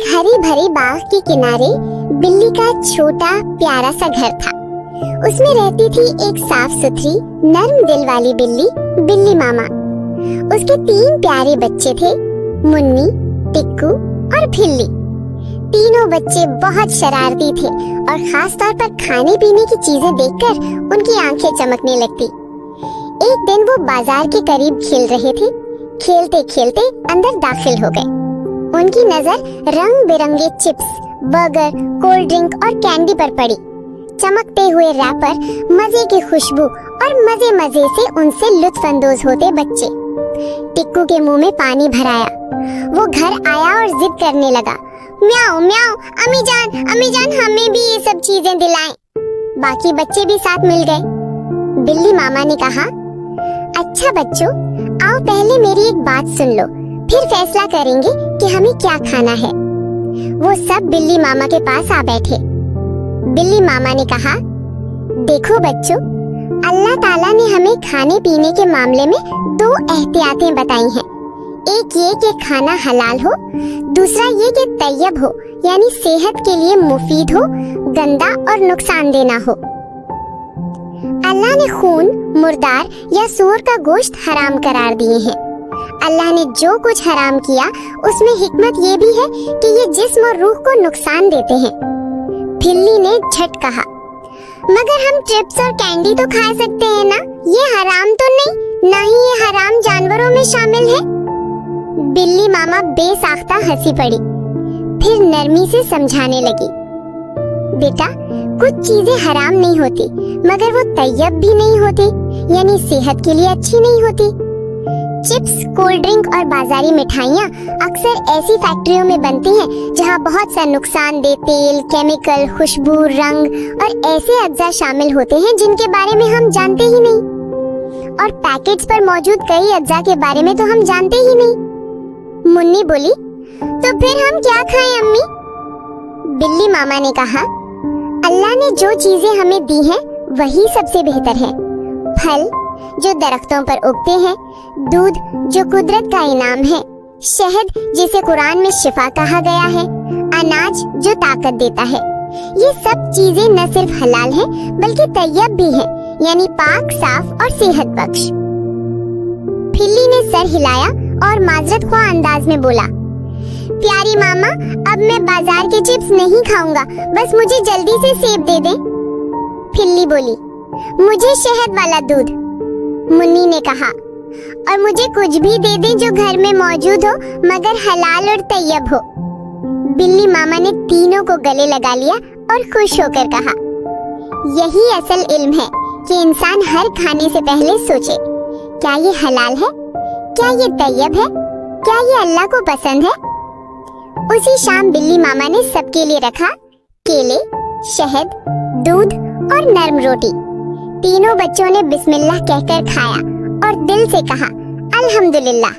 एक हरी भरी बाग के किनारे बिल्ली का छोटा प्यारा सा घर था। उसमें रहती थी एक साफ सुथरी नर्म दिल वाली बिल्ली, बिल्ली मामा। उसके 3 प्यारे बच्चे थे, मुन्नी, टिक्कू और फिल्ली। तीनों बच्चे बहुत शरारती थे और खास तौर पर खाने पीने की चीजें देखकर उनकी आंखें चमकने लगती। एक दिन वो बाजार के करीब खेल रहे थे। खेलते खेलते अंदर दाखिल हो गए। उनकी नजर रंग बिरंगे चिप्स, बर्गर, कोल्ड ड्रिंक और कैंडी पर पड़ी। चमकते हुए रैपर, मजे की खुशबू और मजे मजे से उनसे लुत्फानंदोज होते बच्चे। टिक्कू के मुंह में पानी भर आया। वो घर आया और जिद करने लगा, म्याऊ म्याऊ, अम्मी जान हमें भी ये सब चीजें दिलाएं। बाकी बच्चे भी साथ मिल गए। बिल्ली मामा ने कहा, अच्छा बच्चों, आओ पहले मेरी एक बात सुन लो, फिर फैसला करेंगे कि हमें क्या खाना है। वो सब बिल्ली मामा के पास आ बैठे। बिल्ली मामा ने कहा, देखो बच्चों, अल्लाह ताला ने हमें खाने पीने के मामले में 2 एहतियातें बताई हैं। एक ये कि खाना हलाल हो, दूसरा ये कि तैयब हो, यानी सेहत के लिए मुफीद हो, गंदा और नुकसान देना हो। अल्लाह ने खून, मुर्दार या सूअर का गोश्त हराम करार दिए हैं। अल्लाह ने जो कुछ हराम किया उसमें हिकमत ये भी है कि ये जिस्म और रूह को नुकसान देते हैं। फिल्ली ने झट कहा, मगर हम चिप्स और कैंडी तो खा सकते हैं ना, ये हराम तो नहीं, ना ही ये हराम जानवरों में शामिल है। बिल्ली मामा बेसाख्ता हंसी पड़ी, फिर नरमी से समझाने लगी, बेटा कुछ चीजें हराम नहीं होती, मगर वो तैयब भी नहीं होती, यानी सेहत के लिए अच्छी नहीं होती। चिप्स, कोल्ड ड्रिंक और बाजारी मिठाइयाँ अक्सर ऐसी फैक्ट्रियों में बनती हैं जहाँ बहुत सा नुकसानदेह तेल, केमिकल, खुशबू, रंग और ऐसे अज्जा शामिल होते हैं जिनके बारे में हम जानते ही नहीं। और पैकेट्स पर मौजूद कई अज्जा के बारे में तो हम जानते ही नहीं। मुन्नी बोली, तो फिर हम क्या खाएं अम्मी? बिल्ली मामा ने कहा, अल्लाह ने जो चीजें हमें दी हैं वही सबसे बेहतर है। फल जो दरख्तों पर उगते हैं, दूध जो कुदरत का इनाम है, शहद जिसे कुरान में शिफा कहा गया है, अनाज जो ताकत देता है। ये सब चीजें न सिर्फ हलाल हैं बल्कि तैयब भी हैं, यानी पाक, साफ और सेहत बख्श। फिल्ली ने सर हिलाया और माजरत ख्वाह अंदाज में बोला, प्यारी मामा, अब मैं बाजार के चिप्स नहीं खाऊंगा, बस मुझे जल्दी से सेब दे दें। फिल्ली बोली, मुझे शहद वाला दूध। मुन्नी ने कहा, और मुझे कुछ भी दे दे जो घर में मौजूद हो मगर हलाल और तैयब हो। बिल्ली मामा ने तीनों को गले लगा लिया और खुश होकर कहा, यही असल इल्म है कि इंसान हर खाने से पहले सोचे, क्या ये हलाल है, क्या ये तैयब है, क्या ये अल्लाह को पसंद है। उसी शाम बिल्ली मामा ने सबके लिए रखा केले, शहद, दूध और नरम रोटी। तीनों बच्चों ने बिस्मिल्लाह कहकर खाया और दिल से कहा, अल्हम्दुलिल्लाह।